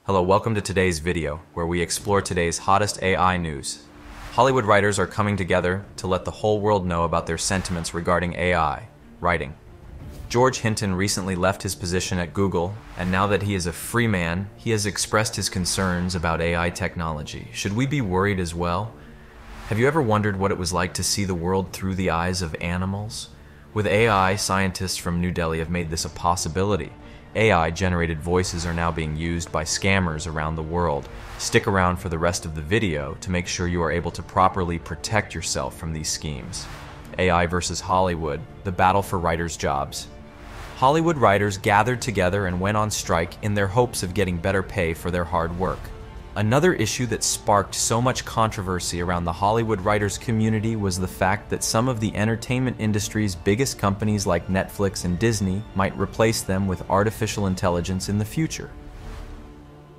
Hello, welcome to today's video, where we explore today's hottest AI news. Hollywood writers are coming together to let the whole world know about their sentiments regarding AI writing. George Hinton recently left his position at Google, and now that he is a free man, he has expressed his concerns about AI technology. Should we be worried as well? Have you ever wondered what it was like to see the world through the eyes of animals? With AI, scientists from New Delhi have made this a possibility. AI-generated voices are now being used by scammers around the world. Stick around for the rest of the video to make sure you are able to properly protect yourself from these schemes. AI versus Hollywood, the battle for writers' jobs. Hollywood writers gathered together and went on strike in their hopes of getting better pay for their hard work. Another issue that sparked so much controversy around the Hollywood writers community was the fact that some of the entertainment industry's biggest companies like Netflix and Disney might replace them with artificial intelligence in the future.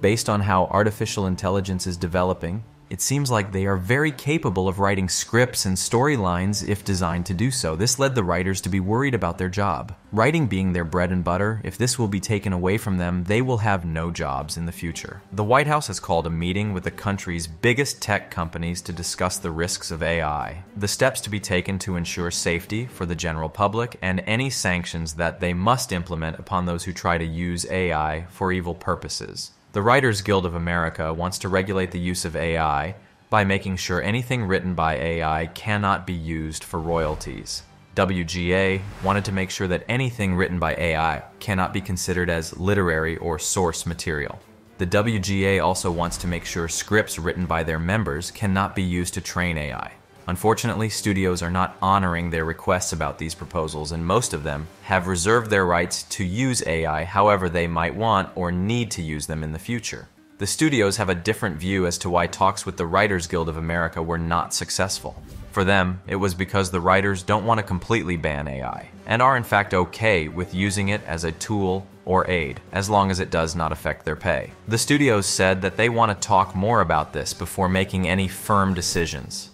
Based on how artificial intelligence is developing, it seems like they are very capable of writing scripts and storylines if designed to do so. This led the writers to be worried about their job. Writing being their bread and butter, if this will be taken away from them, they will have no jobs in the future. The White House has called a meeting with the country's biggest tech companies to discuss the risks of AI, the steps to be taken to ensure safety for the general public, and any sanctions that they must implement upon those who try to use AI for evil purposes. The Writers Guild of America wants to regulate the use of AI by making sure anything written by AI cannot be used for royalties. WGA wanted to make sure that anything written by AI cannot be considered as literary or source material. The WGA also wants to make sure scripts written by their members cannot be used to train AI. Unfortunately, studios are not honoring their requests about these proposals, and most of them have reserved their rights to use AI however they might want or need to use them in the future. The studios have a different view as to why talks with the Writers Guild of America were not successful. For them, it was because the writers don't want to completely ban AI, and are in fact okay with using it as a tool or aid, as long as it does not affect their pay. The studios said that they want to talk more about this before making any firm decisions.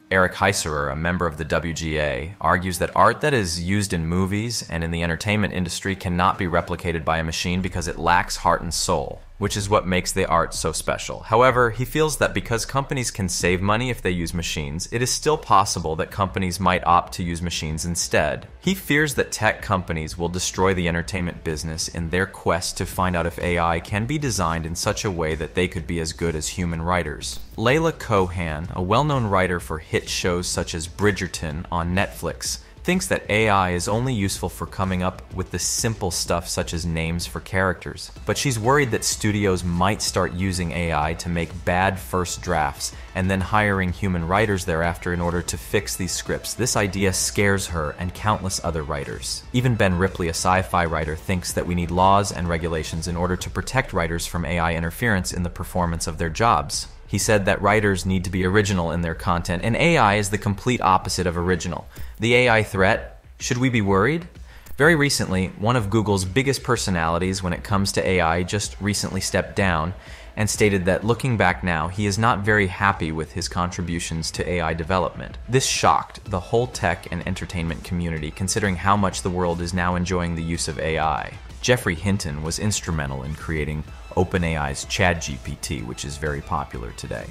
Eric Heiserer, a member of the WGA, argues that art that is used in movies and in the entertainment industry cannot be replicated by a machine because it lacks heart and soul, which is what makes the art so special. However, he feels that because companies can save money if they use machines, it is still possible that companies might opt to use machines instead. He fears that tech companies will destroy the entertainment business in their quest to find out if AI can be designed in such a way that they could be as good as human writers. Layla Cohan, a well-known writer for hit shows such as Bridgerton on Netflix, thinks that AI is only useful for coming up with the simple stuff such as names for characters. But she's worried that studios might start using AI to make bad first drafts and then hiring human writers thereafter in order to fix these scripts. This idea scares her and countless other writers. Even Ben Ripley, a sci-fi writer, thinks that we need laws and regulations in order to protect writers from AI interference in the performance of their jobs. He said that writers need to be original in their content, and AI is the complete opposite of original. The AI threat, should we be worried? Very recently, one of Google's biggest personalities when it comes to AI just recently stepped down and stated that looking back now, he is not very happy with his contributions to AI development. This shocked the whole tech and entertainment community, considering how much the world is now enjoying the use of AI. Geoffrey Hinton was instrumental in creating OpenAI's ChatGPT, which is very popular today.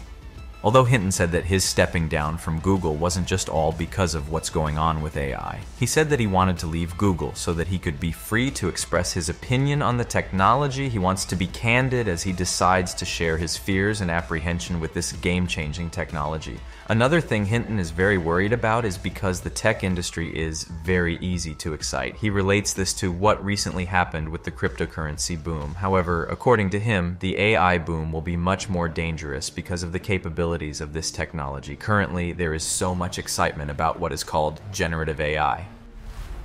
Although Hinton said that his stepping down from Google wasn't just all because of what's going on with AI, he said that he wanted to leave Google so that he could be free to express his opinion on the technology. He wants to be candid as he decides to share his fears and apprehension with this game-changing technology. Another thing Hinton is very worried about is because the tech industry is very easy to excite. He relates this to what recently happened with the cryptocurrency boom. However, according to him, the AI boom will be much more dangerous because of the capabilities of this technology. Currently, there is so much excitement about what is called generative AI.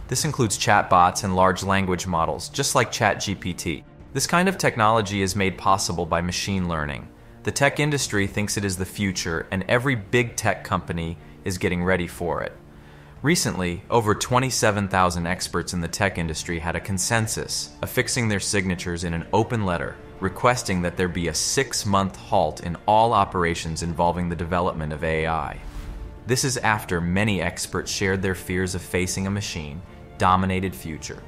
This includes chatbots and large language models, just like ChatGPT. This kind of technology is made possible by machine learning. The tech industry thinks it is the future, and every big tech company is getting ready for it. Recently, over 27,000 experts in the tech industry had a consensus, affixing their signatures in an open letter, requesting that there be a 6-month halt in all operations involving the development of AI. This is after many experts shared their fears of facing a machine-dominated future.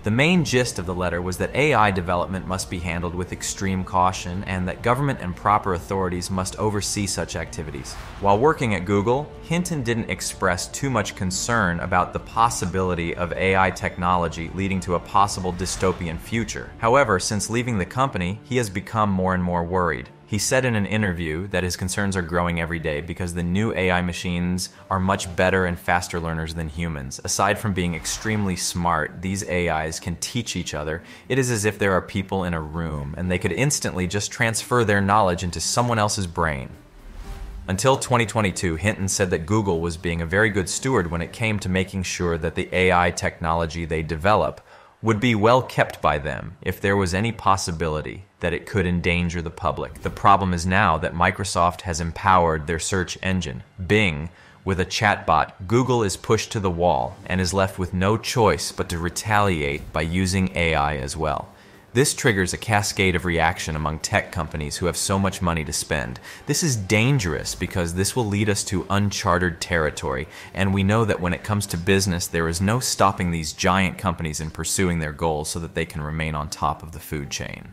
The main gist of the letter was that AI development must be handled with extreme caution and that government and proper authorities must oversee such activities. While working at Google, Hinton didn't express too much concern about the possibility of AI technology leading to a possible dystopian future. However, since leaving the company, he has become more and more worried. He said in an interview that his concerns are growing every day because the new AI machines are much better and faster learners than humans. Aside from being extremely smart, these AIs can teach each other. It is as if there are people in a room and they could instantly just transfer their knowledge into someone else's brain. Until 2022, Hinton said that Google was being a very good steward when it came to making sure that the AI technology they develop would be well kept by them if there was any possibility that it could endanger the public. The problem is now that Microsoft has empowered their search engine, Bing, with a chatbot. Google is pushed to the wall and is left with no choice but to retaliate by using AI as well. This triggers a cascade of reaction among tech companies who have so much money to spend. This is dangerous because this will lead us to uncharted territory, and we know that when it comes to business, there is no stopping these giant companies in pursuing their goals so that they can remain on top of the food chain.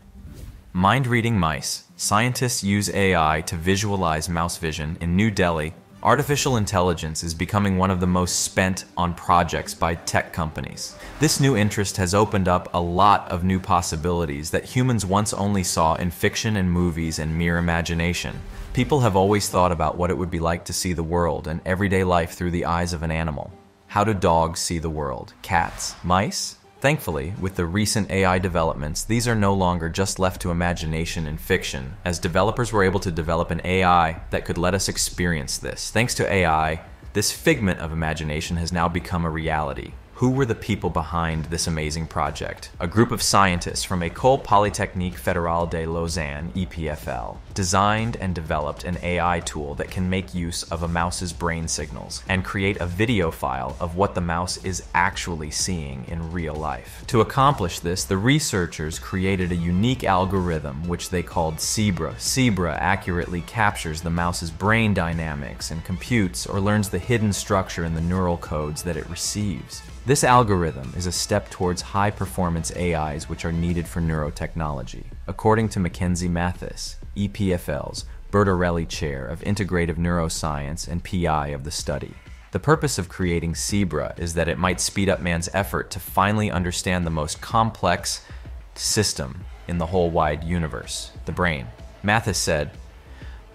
Mind-reading mice. Scientists use AI to visualize mouse vision. In New Delhi, artificial intelligence is becoming one of the most spent on projects by tech companies. This new interest has opened up a lot of new possibilities that humans once only saw in fiction and movies and mere imagination. People have always thought about what it would be like to see the world and everyday life through the eyes of an animal. How do dogs see the world? Cats? Mice? Thankfully, with the recent AI developments, these are no longer just left to imagination and fiction, as developers were able to develop an AI that could let us experience this. Thanks to AI, this figment of imagination has now become a reality. Who were the people behind this amazing project? A group of scientists from École Polytechnique Fédérale de Lausanne, EPFL, designed and developed an AI tool that can make use of a mouse's brain signals and create a video file of what the mouse is actually seeing in real life. To accomplish this, the researchers created a unique algorithm which they called Zebra. Zebra accurately captures the mouse's brain dynamics and computes or learns the hidden structure in the neural codes that it receives. This algorithm is a step towards high-performance AIs which are needed for neurotechnology. According to Mackenzie Mathis, EPFL's Bertarelli Chair of Integrative Neuroscience and PI of the study. The purpose of creating Zebra is that it might speed up man's effort to finally understand the most complex system in the whole wide universe, the brain. Mathis said,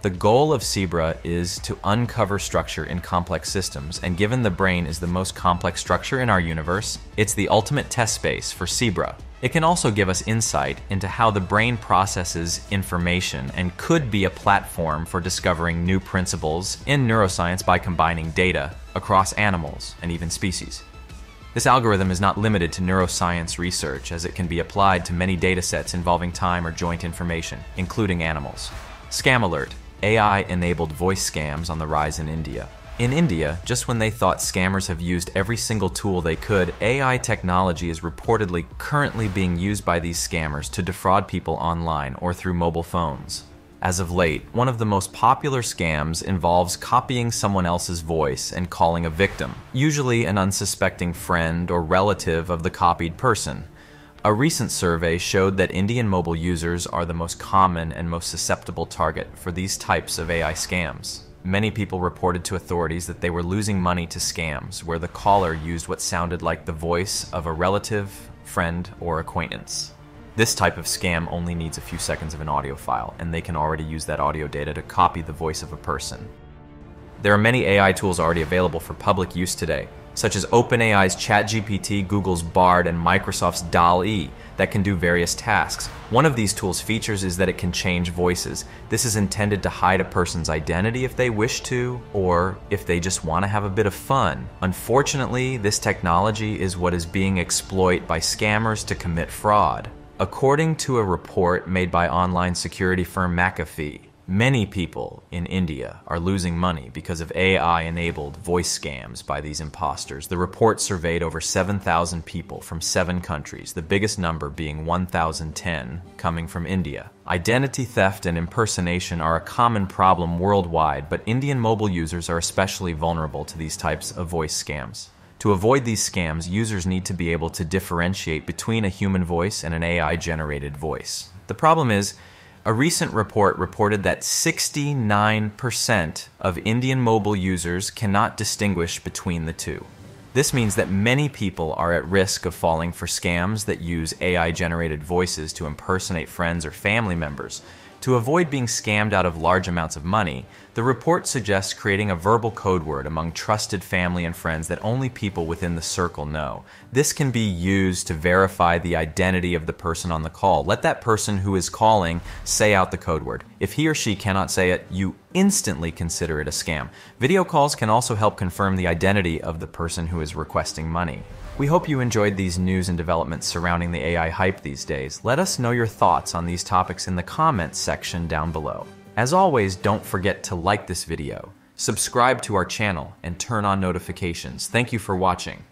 "The goal of Zebra is to uncover structure in complex systems, and given the brain is the most complex structure in our universe, it's the ultimate test space for Zebra. It can also give us insight into how the brain processes information and could be a platform for discovering new principles in neuroscience by combining data across animals and even species. This algorithm is not limited to neuroscience research, as it can be applied to many datasets involving time or joint information, including animals." Scam alert. AI-enabled voice scams on the rise in India. In India, just when they thought scammers have used every single tool they could, AI technology is reportedly currently being used by these scammers to defraud people online or through mobile phones. As of late, one of the most popular scams involves copying someone else's voice and calling a victim, usually an unsuspecting friend or relative of the copied person. A recent survey showed that Indian mobile users are the most common and most susceptible target for these types of AI scams. Many people reported to authorities that they were losing money to scams where the caller used what sounded like the voice of a relative, friend, or acquaintance. This type of scam only needs a few seconds of an audio file, and they can already use that audio data to copy the voice of a person. There are many AI tools already available for public use today, such as OpenAI's ChatGPT, Google's Bard, and Microsoft's DALL-E that can do various tasks. One of these tools' features is that it can change voices. This is intended to hide a person's identity if they wish to, or if they just want to have a bit of fun. Unfortunately, this technology is what is being exploited by scammers to commit fraud. According to a report made by online security firm McAfee, many people in India are losing money because of AI-enabled voice scams by these imposters. The report surveyed over 7,000 people from 7 countries, the biggest number being 1,010 coming from India. Identity theft and impersonation are a common problem worldwide, but Indian mobile users are especially vulnerable to these types of voice scams. To avoid these scams, users need to be able to differentiate between a human voice and an AI-generated voice. The problem is, a recent report reported that 69% of Indian mobile users cannot distinguish between the two. This means that many people are at risk of falling for scams that use AI-generated voices to impersonate friends or family members. To avoid being scammed out of large amounts of money, the report suggests creating a verbal code word among trusted family and friends that only people within the circle know. This can be used to verify the identity of the person on the call. Let that person who is calling say out the code word. If he or she cannot say it, you instantly consider it a scam. Video calls can also help confirm the identity of the person who is requesting money. We hope you enjoyed these news and developments surrounding the AI hype these days. Let us know your thoughts on these topics in the comments section down below. As always, don't forget to like this video, subscribe to our channel, and turn on notifications. Thank you for watching.